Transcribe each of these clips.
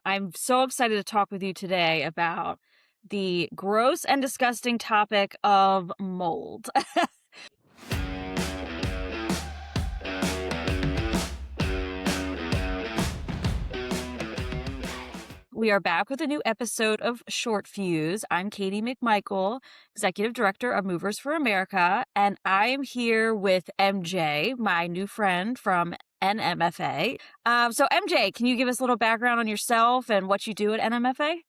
I'm so excited to talk with you today about the gross and disgusting topic of mold. We are back with a new episode of Short Fuse. I'm Katie McMichael, Executive Director of Movers for America, and I am here with MJ, my new friend from NMFA. So, MJ, can you give us a little background on yourself and what you do at NMFA?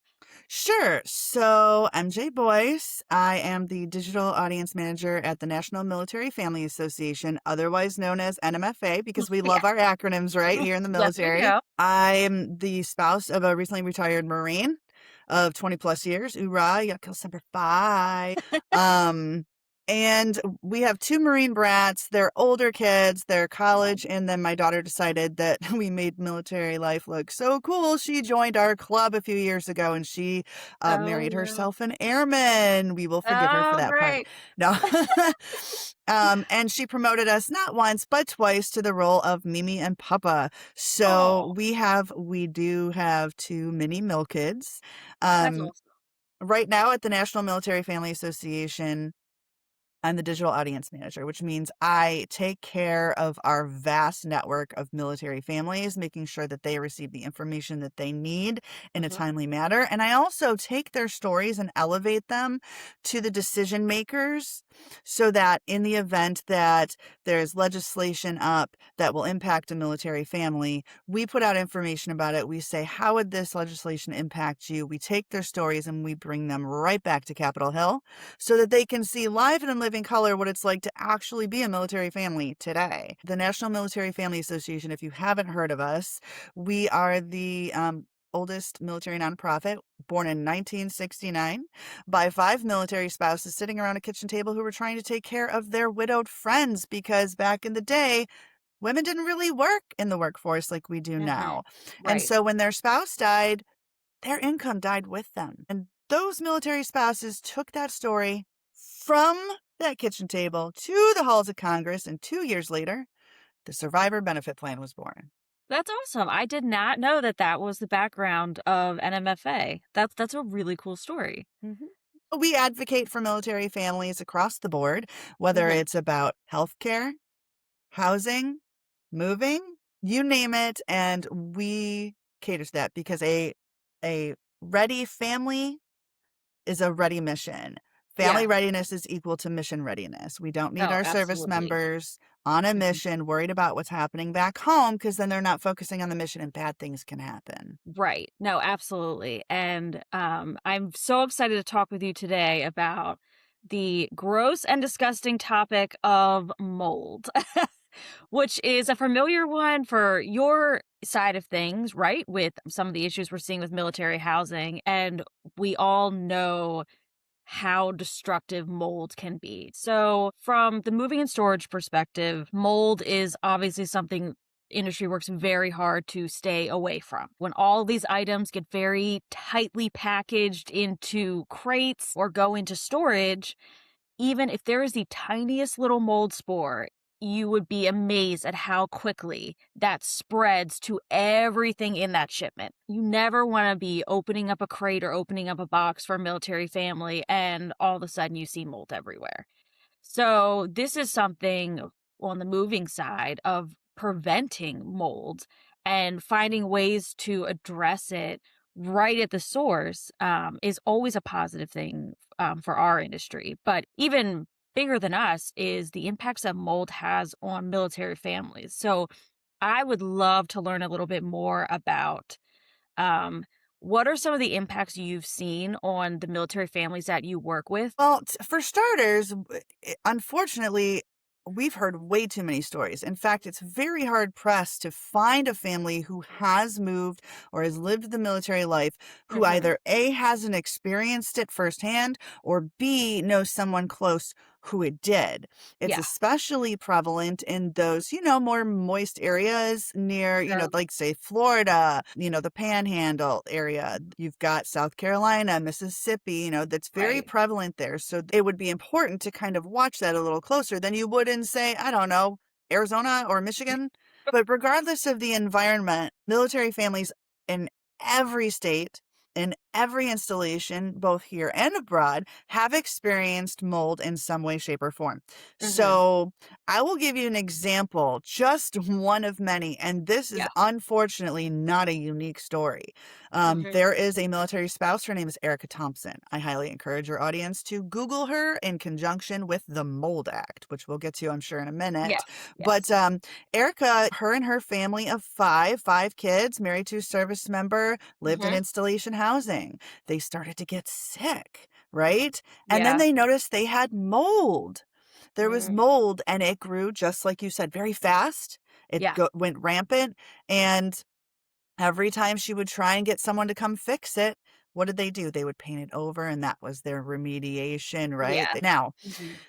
Sure. So I'm Jay Boice. I am the digital audience manager at the National Military Family Association, otherwise known as NMFA, because we Yeah. love our acronyms right here in the Yes, we military. do. I am the spouse of a recently retired Marine of 20 plus years. Hoorah, you kill Semper Fi. And we have two Marine brats. They're older kids, they're college, and then my daughter decided that we made military life look so cool. She joined our club a few years ago and she Oh, married yeah. herself an airman. We will forgive her for Oh, that part. great. No. And she promoted us not once, but twice to the role of Mimi and Papa. So Oh, we do have two mini mill kids. that's Um, awesome. right now at the National Military Family Association, I'm the digital audience manager, which means I take care of our vast network of military families, making sure that they receive the information that they need in a Mhm. timely manner. And I also take their stories and elevate them to the decision makers so that in the event that there's legislation up that will impact a military family, we put out information about it. We say, how would this legislation impact you? We take their stories and we bring them right back to Capitol Hill so that they can see live and in living color what it's like to actually be a military family today. The National Military Family Association, if you haven't heard of us, we are the oldest military nonprofit, born in 1969 by five military spouses sitting around a kitchen table who were trying to take care of their widowed friends because back in the day, women didn't really work in the workforce like we do Mhm. now. And Right. so when their spouse died, their income died with them. And those military spouses took that story from that kitchen table to the halls of Congress, and 2 years later, the Survivor Benefit Plan was born. That's awesome. I did not know that that was the background of NMFA. That's a really cool story. Mhm. We advocate for military families across the board, whether Mhm. it's about healthcare, housing, moving, you name it, and we cater to that because a ready family is a ready mission. Family Yeah. readiness is equal to mission readiness. We don't need Oh, our service absolutely. members on a Mhm. mission worried about what's happening back home because then they're not focusing on the mission and bad things can happen. Right. No, absolutely. And I'm so excited to talk with you today about the gross and disgusting topic of mold, which is a familiar one for your side of things, right? With some of the issues we're seeing with military housing. And we all know how destructive mold can be. So, from the moving and storage perspective, mold is obviously something industry works very hard to stay away from. When all these items get very tightly packaged into crates or go into storage, even if there is the tiniest little mold spore, you would be amazed at how quickly that spreads to everything in that shipment. You never want to be opening up a crate or opening up a box for a military family and all of a sudden you see mold everywhere. So, this is something on the moving side of preventing mold and finding ways to address it right at the source is always a positive thing for our industry. But even bigger than us is the impacts that mold has on military families. So, I would love to learn a little bit more about um, what are some of the impacts you've seen on the military families that you work with? Well, for starters, unfortunately, we've heard way too many stories. In fact, it's very hard pressed to find a family who has moved or has lived the military life who Hmm. either A, hasn't experienced it firsthand, or B, knows someone close who it did. It's Yeah. especially prevalent in those, more moist areas near, Sure. like say Florida, the Panhandle area. You've got South Carolina, Mississippi, that's very Right. prevalent there. So it would be important to kind of watch that a little closer than you would in, say, I don't know, Arizona or Michigan. But regardless of the environment, military families in every state, in every installation, both here and abroad, have experienced mold in some way, shape, or form. Mhm. So I will give you an example, just one of many, and this is Yeah. unfortunately not a unique story. Mhm. There is a military spouse. Her name is Erica Thompson. I highly encourage your audience to Google her in conjunction with the Mold Act, which we'll get to, I'm sure, in a minute. Yes. But Yes. Erica, her and her family of five kids, married to a service member, lived in Mhm. installation housing. They started to get sick, right? And then Yeah. they noticed they had mold. There was Mm. mold and it grew, just like you said, very fast. Yeah. Went rampant. And every time she would try and get someone to come fix it, what did they do? They would paint it over, and that was their remediation, right? Yeah. Now, Mhm.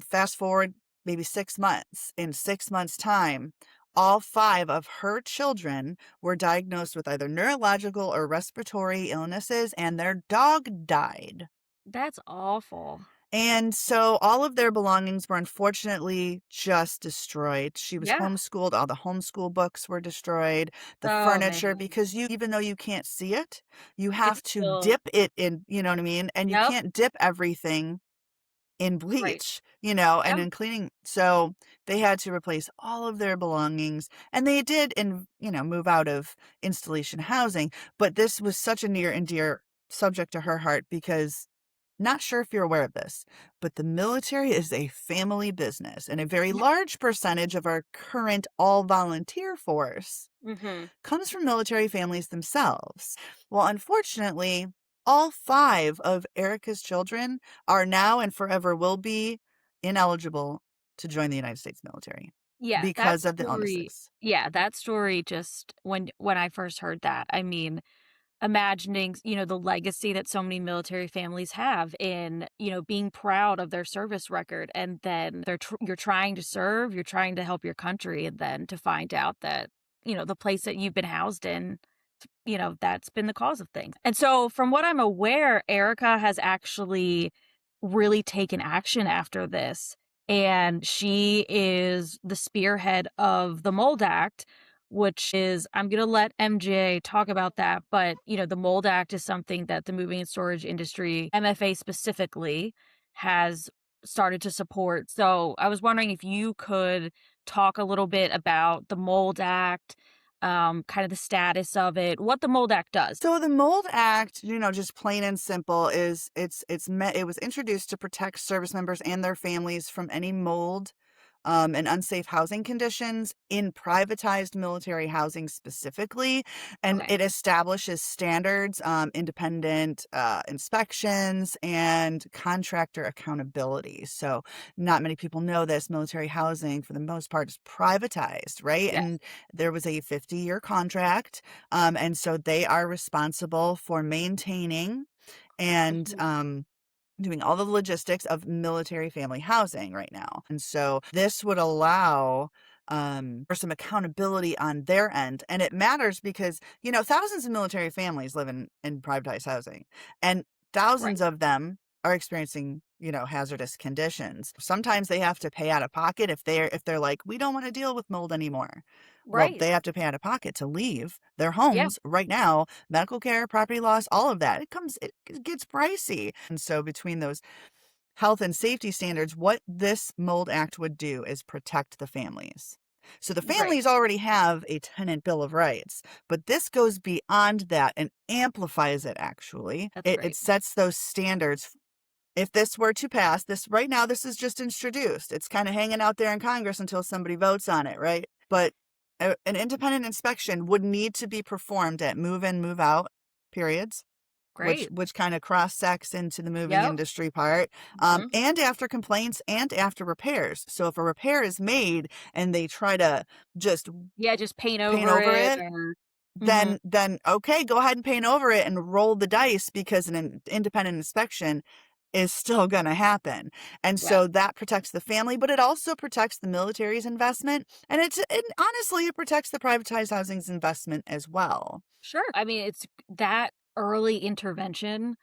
fast forward maybe 6 months. In 6 months' time, all five of her children were diagnosed with either neurological or respiratory illnesses, and their dog died. That's awful. And so all of their belongings were unfortunately just destroyed. She was Yeah. homeschooled. All the homeschool books were destroyed. The Oh, furniture, man. because even though you can't see it, you It's have to still dip it in, you know what I mean? And you Yep. can't dip everything in Right. bleach, and Yep. in cleaning. So they had to replace all of their belongings, and they did, move out of installation housing. But this was such a near and dear subject to her heart because, not sure if you're aware of this, but the military is a family business, and a very Yeah. large percentage of our current all volunteer force Mhm. comes from military families themselves. Well, unfortunately, all five of Erica's children are now and forever will be ineligible to join the United States military Yeah, that because of the story illnesses. yeah, that story just when I first heard that, I mean, imagining, the legacy that so many military families have in, being proud of their service record, and then you're trying to serve, you're trying to help your country, and then to find out that, the place that you've been housed in, that's been the cause of things. And so from what I'm aware, Erica has actually really taken action after this. And she is the spearhead of the Mold Act, which is, I'm going to let MJ talk about that. But, the Mold Act is something that the moving and storage industry, MFA specifically, has started to support. So I was wondering if you could talk a little bit about the Mold Act, kind of the status of it, what the Mold Act does. So the Mold Act, just plain and simple, is it was introduced to protect service members and their families from any mold and unsafe housing conditions in privatized military housing specifically. And Okay. it establishes standards, independent inspections, and contractor accountability. So, not many people know this. Military housing, for the most part, is privatized, right? Yes. And there was a 50-year contract. And so they are responsible for maintaining and Mhm. doing all the logistics of military family housing right now. And so this would allow for some accountability on their end. And it matters because, thousands of military families live in privatized housing, and Right. thousands of them are experiencing, hazardous conditions. Sometimes they have to pay out of pocket if they're like, we don't want to deal with mold anymore. Well, Right. they have to pay out of pocket to leave their Yeah. homes right now. Medical care, property loss, all of that. It gets pricey. And so between those health and safety standards, what this Mold Act would do is protect the families. So the Great. families already have a tenant bill of rights, but this goes beyond that and amplifies it actually. That's It great. sets those standards. If this were to pass, this right now, this is just introduced. It's kind of hanging out there in Congress until somebody votes on it, right? But an independent inspection would need to be performed at move in, move out periods, which Great. kind of cross-sects into the moving Yep. industry part, Mhm. and after complaints and after repairs. So if a repair is made and they try to just Yeah, just paint paint over over it it, or Mhm. then okay, go ahead and paint over it and roll the dice because an independent inspection is still going to happen. And Yeah. so that protects the family, but it also protects the military's investment, and honestly it protects the privatized housing's investment as well. Sure. I mean, it's that early intervention,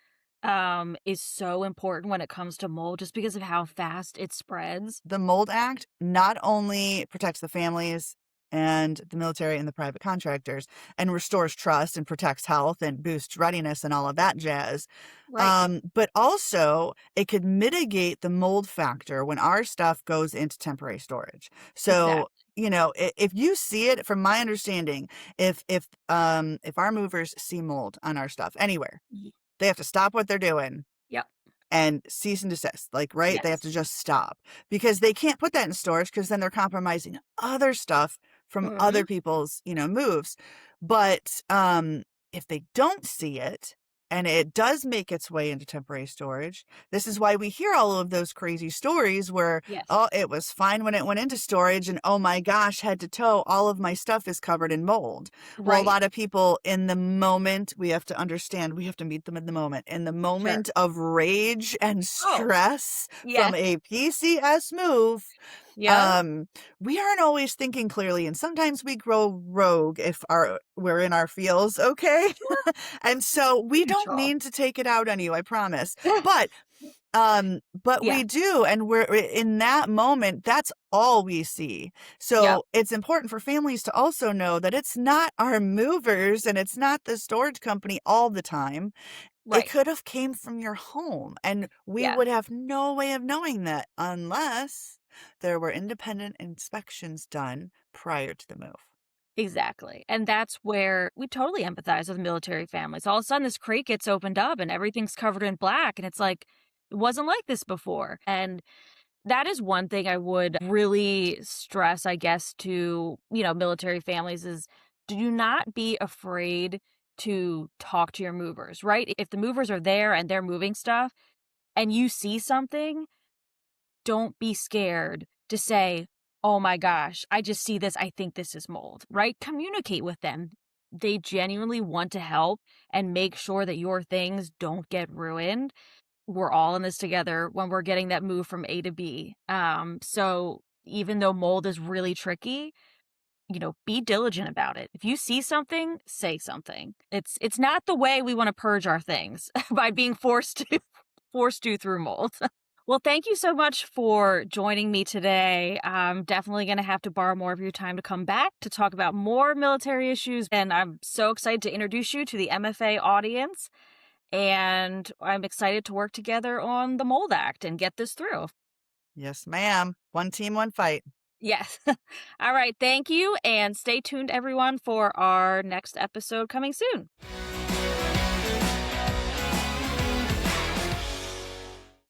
is so important when it comes to mold just because of how fast it spreads. The Mold Act not only protects the families and the military and the private contractors, and restores trust and protects health and boosts readiness and all of that jazz. Right. But also it could mitigate the mold factor when our stuff goes into temporary storage. So, Exactly. if you see it, from my understanding, if our movers see mold on our stuff anywhere, Y they have to stop what they're doing Yep. and cease and desist, like, right? They have Yes. to just stop because they can't put that in storage because then they're compromising other stuff from other Mhm. people's, moves. But if they don't see it and it does make its way into temporary storage, this is why we hear all of those crazy stories where, Yes. oh, it was fine when it went into storage, and oh my gosh, head to toe, all of my stuff is covered in mold. Well, a Right. lot of people in the moment, we have to understand, we have to meet them in the moment. In the Sure. moment of rage and Oh, stress from yes. a PCS move, Yep. um, we aren't always thinking clearly, and sometimes we grow rogue if we're in our feels, okay? Sure. And so we don't Neutral. mean to take it out on you, I promise. But we Yeah. do, and we're in that moment, that's all we see. Yep. So it's important for families to also know that it's not our movers and it's not the storage company all the time. It Right. could have came from your home, and we Yeah. would have no way of knowing that unless there were independent inspections done prior to the move. Exactly. And that's where we totally empathize with military families. All of a sudden, this crate gets opened up and everything's covered in black. And it's like, it wasn't like this before. And that is one thing I would really stress, I guess, to, military families is do not be afraid to talk to your movers, right? If the movers are there and they're moving stuff and you see something, don't be scared to say, "Oh my gosh, I just see this. I think this is mold," right? Communicate with them. They genuinely want to help and make sure that your things don't get ruined. We're all in this together when we're getting that move from A to B. So even though mold is really tricky, be diligent about it. If you see something, say something. It's not the way we want to purge our things by being forced to through mold. Well, thank you so much for joining me today. I'm definitely going to have to borrow more of your time to come back to talk about more military issues. And I'm so excited to introduce you to the MFA audience. And I'm excited to work together on the Mold Act and get this through. Yes, ma'am. One team, one fight. Yes. All right. Thank you. And stay tuned, everyone, for our next episode coming soon.